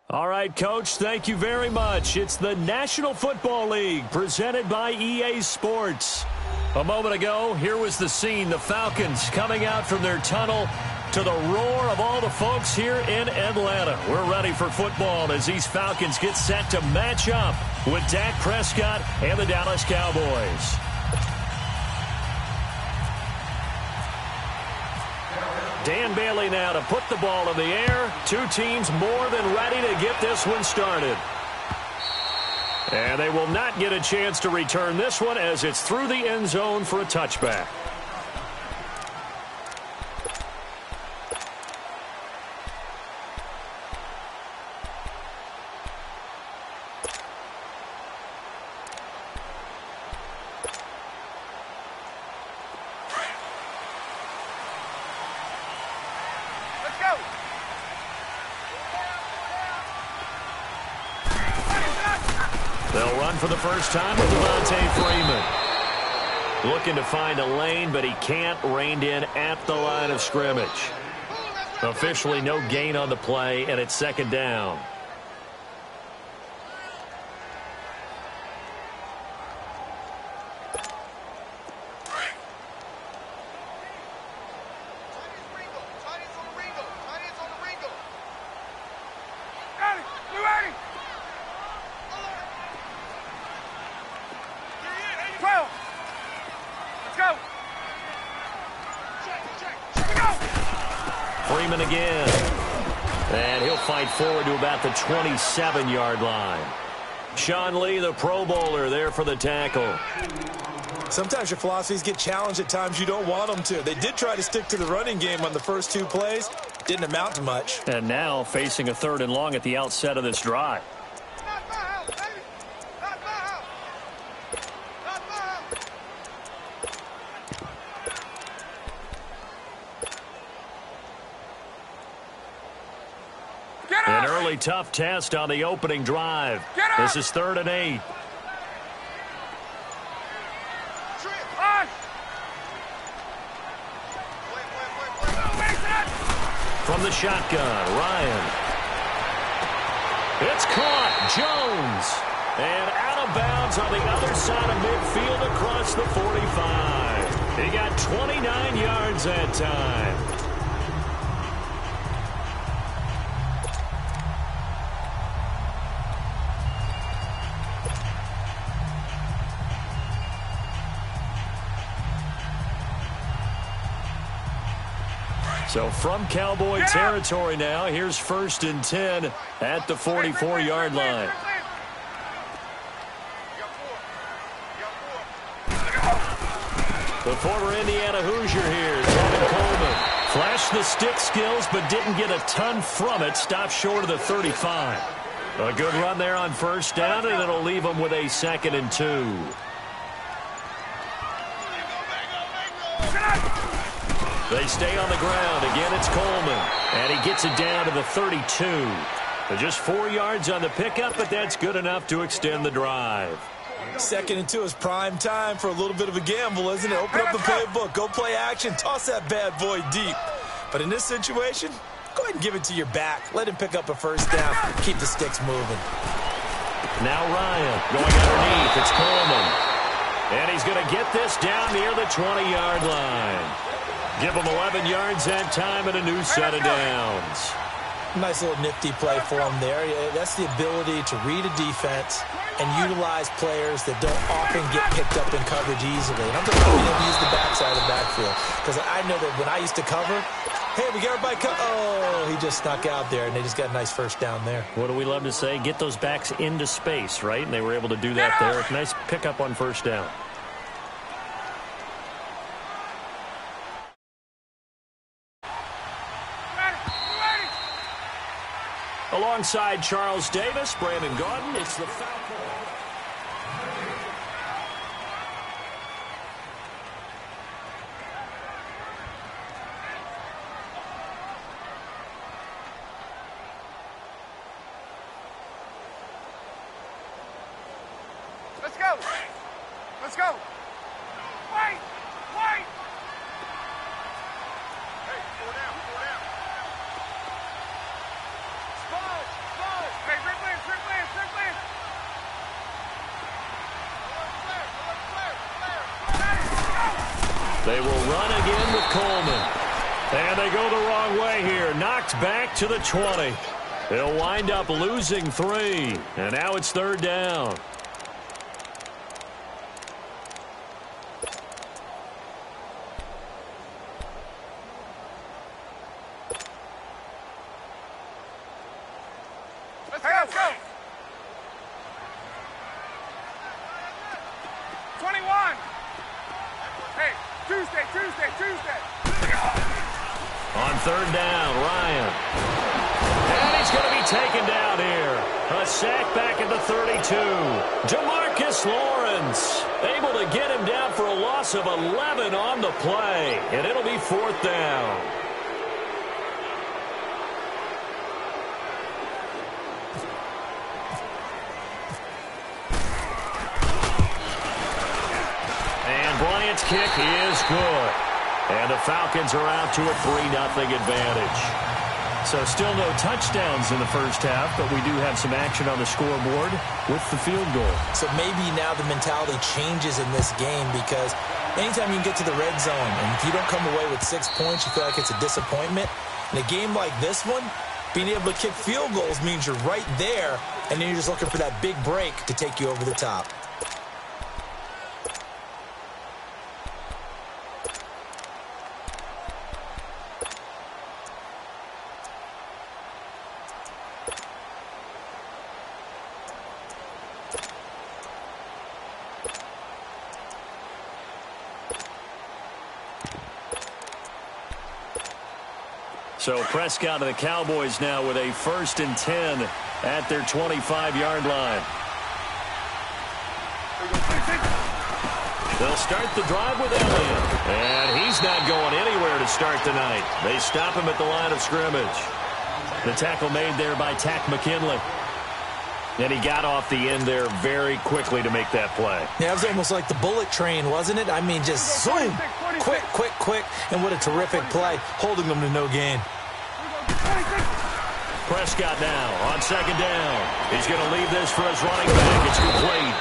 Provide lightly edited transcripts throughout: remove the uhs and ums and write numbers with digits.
All right, Coach, thank you very much. It's the National Football League presented by EA Sports. A moment ago, here was the scene. The Falcons coming out from their tunnel to the roar of all the folks here in Atlanta. We're ready for football as these Falcons get set to match up with Dak Prescott and the Dallas Cowboys. Dan Bailey now to put the ball in the air. Two teams more than ready to get this one started. And they will not get a chance to return this one as it's through the end zone for a touchback. They'll run for the first time with Devontae Freeman. Looking to find a lane, but he can't. Reined in at the line of scrimmage. Officially no gain on the play, and it's second down. Freeman again. And he'll fight forward to about the 27-yard line. Sean Lee, the Pro Bowler, there for the tackle. Sometimes your philosophies get challenged at times you don't want them to. They did try to stick to the running game on the first two plays. Didn't amount to much. And now facing a 3rd and long at the outset of this drive. An early tough test on the opening drive. This is 3rd and 8. From the shotgun, Ryan. It's caught. Jones. And out of bounds on the other side of midfield across the 45. He got 29 yards that time. So from Cowboy territory now, here's 1st and 10 at the 44-yard line. The former Indiana Hoosier here, Tevin Coleman. Flashed the stick skills, but didn't get a ton from it. Stopped short of the 35. A good run there on 1st down, and it'll leave them with a 2nd and 2. They stay on the ground. Again, it's Coleman. And he gets it down to the 32. Just 4 yards on the pickup, but that's good enough to extend the drive. 2nd and 2 is prime time for a little bit of a gamble, isn't it? Open up the playbook. Go play action. Toss that bad boy deep. But in this situation, go ahead and give it to your back. Let him pick up a 1st down. Keep the sticks moving. Now Ryan going underneath. It's Coleman. And he's going to get this down near the 20-yard line. Give him 11 yards that time and a new set of downs. Nice little nifty play for him there. That's the ability to read a defense and utilize players that don't often get picked up in coverage easily. And I'm talking about being able to use the backside of the backfield. Because I know that when I used to cover, hey, we got everybody oh, he just snuck out there, and they just got a nice 1st down there. What do we love to say? Get those backs into space, right? And they were able to do that there. Nice pickup on 1st down. Alongside Charles Davis, Brandon Gordon, it's the Falcons. Let's go. Let's go. Wait. Wait. Hey, go down. Go down. run again with Coleman. And they go the wrong way here. Knocked back to the 20. They'll wind up losing 3. And now it's 3rd down. Let's go. 21. Hey, Tuesday. On 3rd down, Ryan. And he's going to be taken down here. A sack back at the 32. Demarcus Lawrence able to get him down for a loss of 11 on the play. And it'll be 4th down. Bryant's kick is good. And the Falcons are out to a 3-0 advantage. So still no touchdowns in the first half, but we do have some action on the scoreboard with the field goal. So maybe now the mentality changes in this game, because anytime you can get to the red zone, and if you don't come away with 6 points, you feel like it's a disappointment. In a game like this one, being able to kick field goals means you're right there, and then you're just looking for that big break to take you over the top. So Prescott and the Cowboys now with a 1st and 10 at their 25-yard line. They'll start the drive with Elliott. And he's not going anywhere to start tonight. They stop him at the line of scrimmage. The tackle made there by Tack McKinley. And he got off the end there very quickly to make that play. Yeah, it was almost like the bullet train, wasn't it? I mean, just zoom, quick, and what a terrific play, holding them to no gain. Prescott now on 2nd down. He's going to leave this for his running back. It's complete.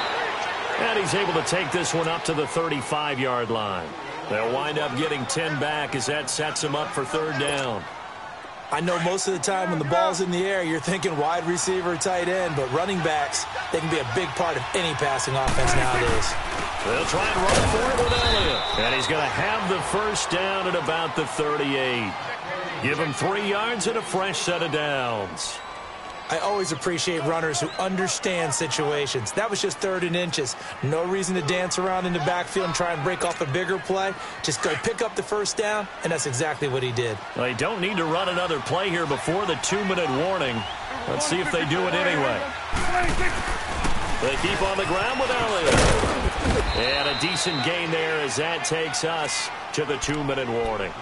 And he's able to take this one up to the 35-yard line. They'll wind up getting 10 back as that sets him up for 3rd down. I know most of the time when the ball's in the air, you're thinking wide receiver, tight end, but running backs, they can be a big part of any passing offense nowadays. They'll try and run for it with Elliott. And he's going to have the 1st down at about the 38. Give him 3 yards and a fresh set of downs. I always appreciate runners who understand situations. That was just 3rd and inches. No reason to dance around in the backfield and try and break off a bigger play. Just go pick up the 1st down, and that's exactly what he did. They don't need to run another play here before the 2-minute warning. Let's see if they do it anyway. They keep on the ground with Elliott. And a decent gain there as that takes us to the 2-minute warning.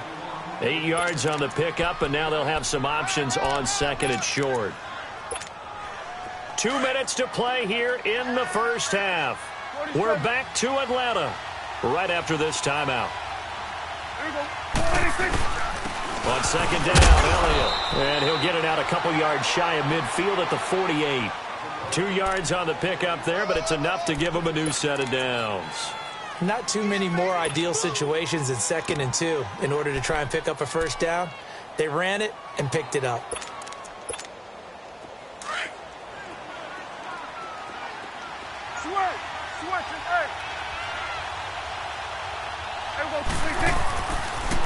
8 yards on the pickup, and now they'll have some options on 2nd and short. 2 minutes to play here in the first half. We're back to Atlanta right after this timeout. On 2nd down, Elliott. And he'll get it out a couple yards shy of midfield at the 48. 2 yards on the pickup there, but it's enough to give him a new set of downs. Not too many more ideal situations in 2nd and 2 in order to try and pick up a 1st down. They ran it and picked it up.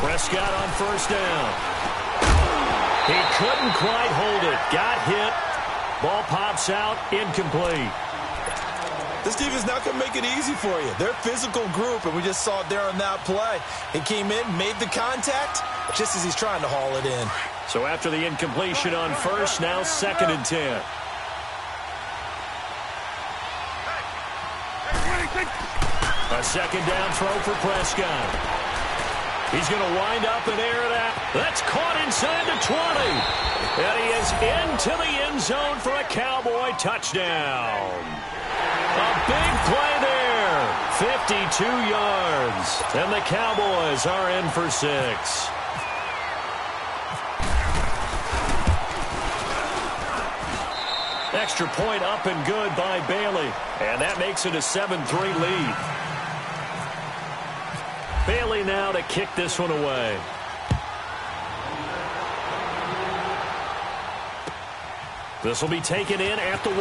Prescott on 1st down. He couldn't quite hold it. Got hit. Ball pops out. Incomplete. This defense not going to make it easy for you. They're a physical group, and we just saw it there on that play. He came in, made the contact, just as he's trying to haul it in. So after the incompletion on 1st, now 2nd and 10. A 2nd down throw for Prescott. He's going to wind up and air that. That's caught inside the 20. And he is into the end zone for a Cowboy touchdown. A big play there. 52 yards. And the Cowboys are in for 6. Extra point up and good by Bailey. And that makes it a 7-3 lead. Bailey now to kick this one away. This will be taken in at the 1.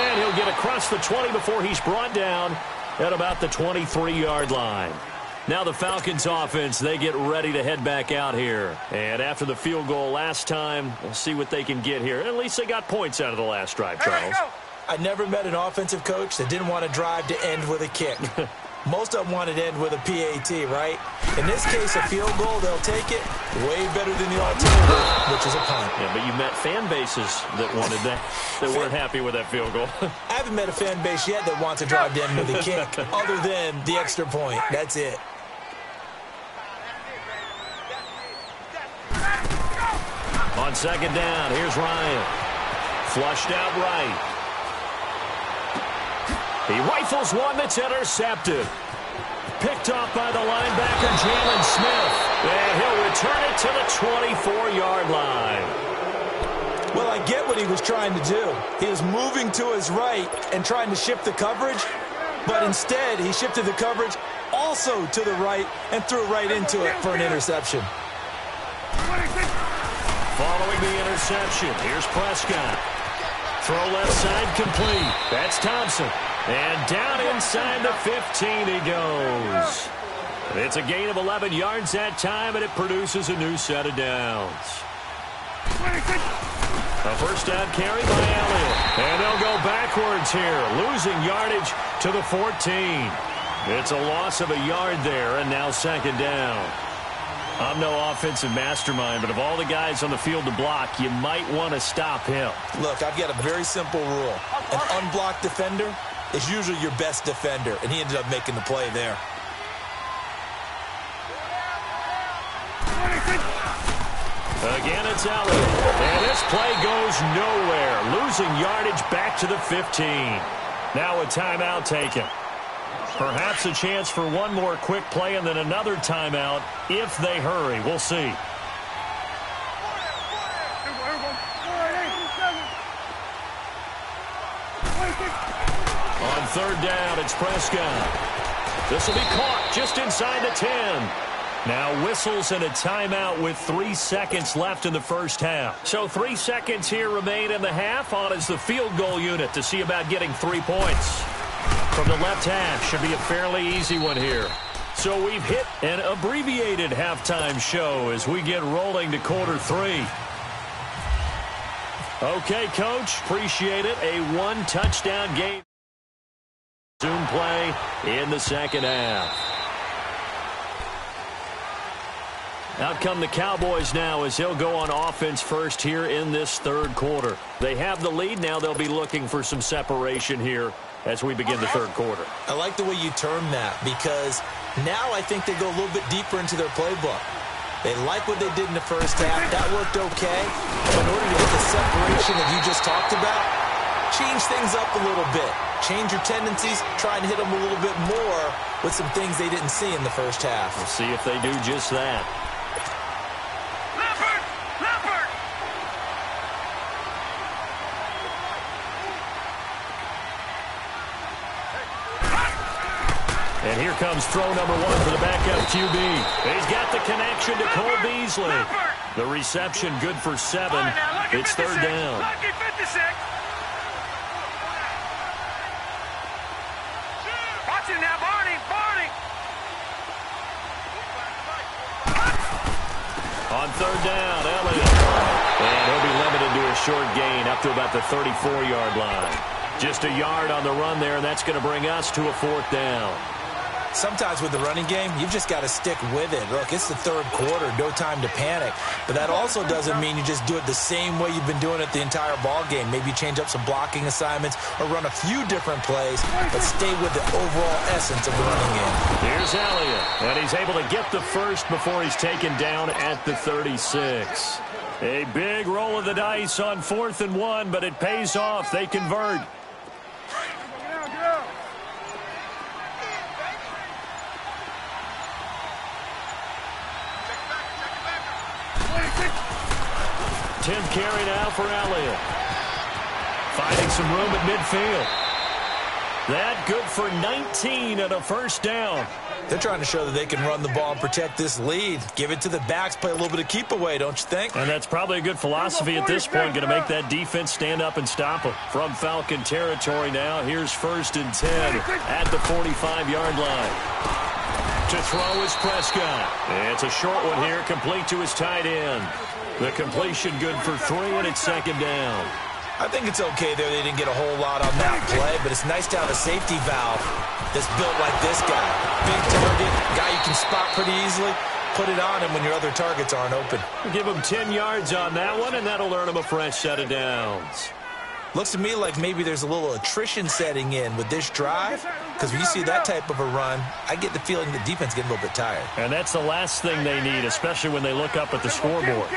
And he'll get across the 20 before he's brought down at about the 23-yard line. Now the Falcons offense, they get ready to head back out here. And after the field goal last time, we'll see what they can get here. At least they got points out of the last drive, Charles. I never met an offensive coach that didn't want to drive to end with a kick. Most of them wanted to end with a PAT, right? In this case, a field goal, they'll take it way better than the alternative, which is a punt. Yeah, but you met fan bases that wanted that, that weren't happy with that field goal. I haven't met a fan base yet that wants to drive to end with a kick, other than the extra point. That's it. On second down, here's Ryan. Flushed out right. He rifles one that's intercepted. Picked off by the linebacker, Jalen Smith. And he'll return it to the 24-yard line. Well, I get what he was trying to do. He was moving to his right and trying to shift the coverage, but instead he shifted the coverage also to the right and threw right into it for an interception. Following the interception, here's Prescott. Throw left side complete. That's Thompson. And down inside the 15 he goes. It's a gain of 11 yards that time, and it produces a new set of downs. A first down carry by Elliott. And they'll go backwards here, losing yardage to the 14. It's a loss of a yard there, and now second down. I'm no offensive mastermind, but of all the guys on the field to block, you might want to stop him. Look, I've got a very simple rule. An unblocked defender is usually your best defender, and he ended up making the play there. Again, it's Elliott. And this play goes nowhere, losing yardage back to the 15. Now a timeout taken. Perhaps a chance for one more quick play and then another timeout if they hurry. We'll see. On third down, it's Prescott. This will be caught just inside the 10. Now whistles and a timeout with 3 seconds left in the first half. So 3 seconds here remain in the half. On is the field goal unit to see about getting 3 points. From the left half, should be a fairly easy one here. So we've hit an abbreviated halftime show as we get rolling to quarter 3. Okay, Coach, appreciate it. A one-touchdown game. Soon play in the second half. Out come the Cowboys now as he'll go on offense first here in this third quarter. They have the lead. Now they'll be looking for some separation here as we begin the third quarter. I like the way you term that because now I think they go a little bit deeper into their playbook. They like what they did in the first half. That worked okay. But in order to get the separation that you just talked about, change things up a little bit. Change your tendencies. Try and hit them a little bit more with some things they didn't see in the first half. We'll see if they do just that. And here comes throw number 1 for the backup QB. He's got the connection to Cole Beasley. The reception good for 7. It's third down. Watch it now, Barney. On third down, Elliott. And he'll be limited to a short gain up to about the 34-yard line. Just a yard on the run there, and that's going to bring us to a fourth down. Sometimes with the running game, you've just got to stick with it. Look, it's the third quarter, no time to panic. But that also doesn't mean you just do it the same way you've been doing it the entire ball game. Maybe change up some blocking assignments or run a few different plays, but stay with the overall essence of the running game. Here's Elliott, and he's able to get the first before he's taken down at the 36. A big roll of the dice on 4th and 1, but it pays off. They convert. 10th carry now for Elliott. Finding some room at midfield. That good for 19 and a first down. They're trying to show that they can run the ball and protect this lead. Give it to the backs, play a little bit of keep away, don't you think? And that's probably a good philosophy at this point, going to make that defense stand up and stop them. From Falcon territory now, here's 1st and 10 at the 45-yard line. To throw is Prescott. It's a short one here, complete to his tight end. The completion good for 3, and it's 2nd down. I think it's okay there. They didn't get a whole lot on that play, but it's nice to have a safety valve that's built like this guy. Big target, guy you can spot pretty easily. Put it on him when your other targets aren't open. Give him 10 yards on that one, and that'll earn him a fresh set of downs. Looks to me like maybe there's a little attrition setting in with this drive, because when you see that type of a run, I get the feeling the defense getting a little bit tired. And that's the last thing they need, especially when they look up at the scoreboard.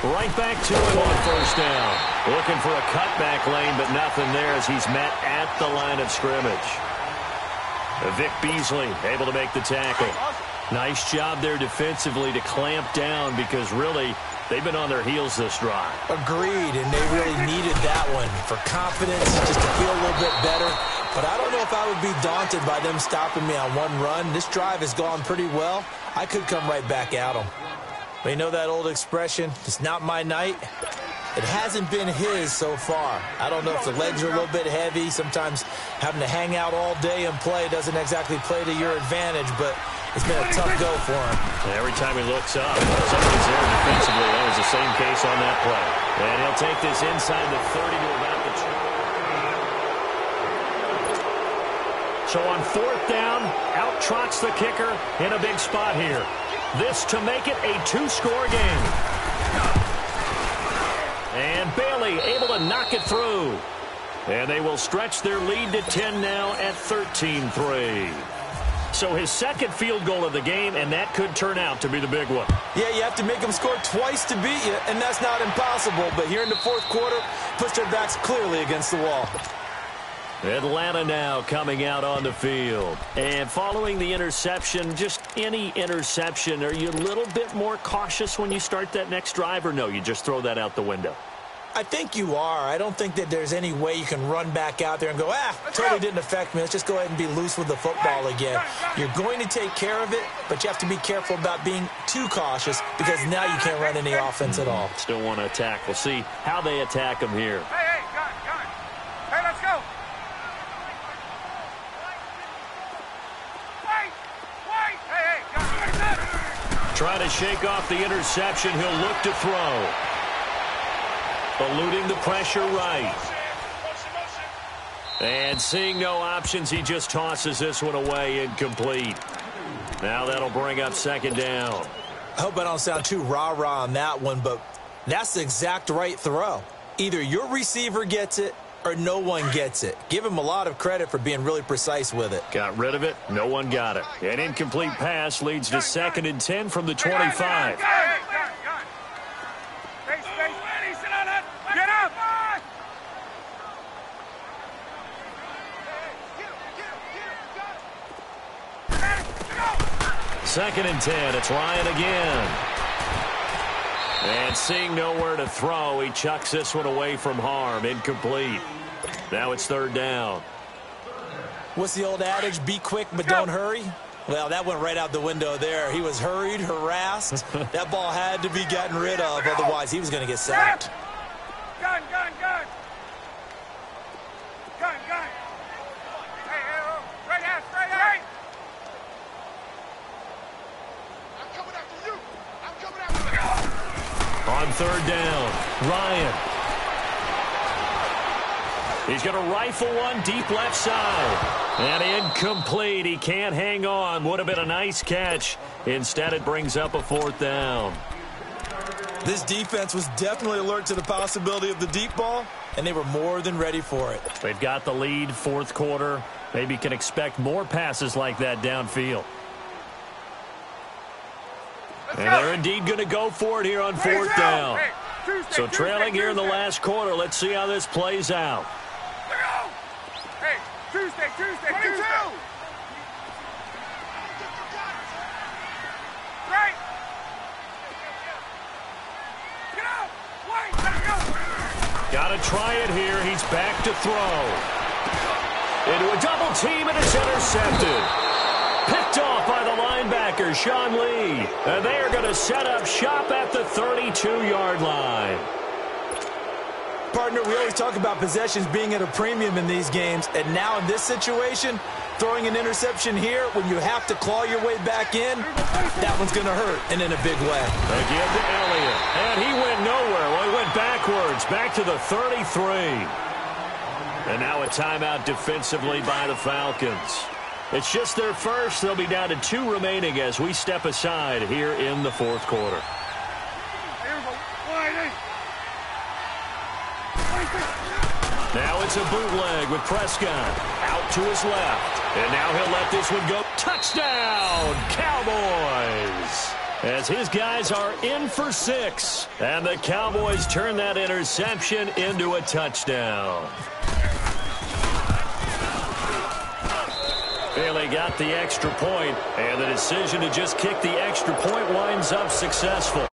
Right back to him on 1st down. Looking for a cutback lane, but nothing there as he's met at the line of scrimmage. Vic Beasley able to make the tackle. Nice job there defensively to clamp down because really they've been on their heels this drive. Agreed, and they really needed that one for confidence, just to feel a little bit better. But I don't know if I would be daunted by them stopping me on one run. This drive has gone pretty well. I could come right back at them. But you know that old expression, it's not my night? It hasn't been his so far. I don't know if the legs are a little bit heavy. Sometimes having to hang out all day and play doesn't exactly play to your advantage, but it's been a tough go for him. Every time he looks up, somebody's there defensively. That was the same case on that play. And he'll take this inside the 30 to about the 20. So on 4th down, out trots the kicker in a big spot here. This to make it a 2-score game. And Bailey able to knock it through. And they will stretch their lead to 10 now at 13-3. So his 2nd field goal of the game, and that could turn out to be the big one. Yeah, you have to make them score twice to beat you, and that's not impossible. But here in the 4th quarter, puts their backs clearly against the wall. Atlanta now coming out on the field. And following the interception, just any interception, are you a little bit more cautious when you start that next drive, or no, you just throw that out the window? I think you are. I don't think that there's any way you can run back out there and go, totally didn't affect me. Let's just go ahead and be loose with the football again. You're going to take care of it, but you have to be careful about being too cautious because now you can't run any offense at all. Still want to attack. We'll see how they attack him here. Hey, let's go. Trying to shake off the interception. He'll look to throw. Eluding the pressure right. And seeing no options, he just tosses this one away, incomplete. Now that'll bring up 2nd down. I hope I don't sound too rah-rah on that one, but that's the exact right throw. Either your receiver gets it or no one gets it. Give him a lot of credit for being really precise with it. Got rid of it. No one got it. An incomplete pass leads to 2nd and 10 from the 25. Get up! 2nd and 10. It's Ryan again. And seeing nowhere to throw, he chucks this one away from harm. Incomplete. Now it's 3rd down. What's the old adage? Be quick, but don't hurry. Well, that went right out the window there. He was hurried, harassed. That ball had to be gotten rid of. Otherwise, he was going to get sacked. Gun. Hey, straight out. I'm coming after you. On 3rd down, Ryan. He's going to rifle one deep left side. And incomplete. He can't hang on. Would have been a nice catch. Instead, it brings up a 4th down. This defense was definitely alert to the possibility of the deep ball, and they were more than ready for it. They've got the lead, 4th quarter. Maybe can expect more passes like that downfield. And they're indeed going to go for it here on 4th down. So trailing here in the last quarter. Let's see how this plays out. Hey, Tuesday. Right. try it here. He's back to throw. Into a double team, and it's intercepted. Picked off by the linebacker, Sean Lee. And they are going to set up shop at the 32-yard line. Partner, we always talk about possessions being at a premium in these games. And now in this situation, throwing an interception here when you have to claw your way back in, that one's going to hurt, and in a big way. Again to Elliott. And he went nowhere. Well, he went backwards, back to the 33. And now a timeout defensively by the Falcons. It's just their first. They'll be down to 2 remaining as we step aside here in the fourth quarter. Now it's a bootleg with Prescott out to his left. And now he'll let this one go. Touchdown, Cowboys! As his guys are in for 6. And the Cowboys turn that interception into a touchdown. Bailey got the extra point, and the decision to just kick the extra point winds up successful.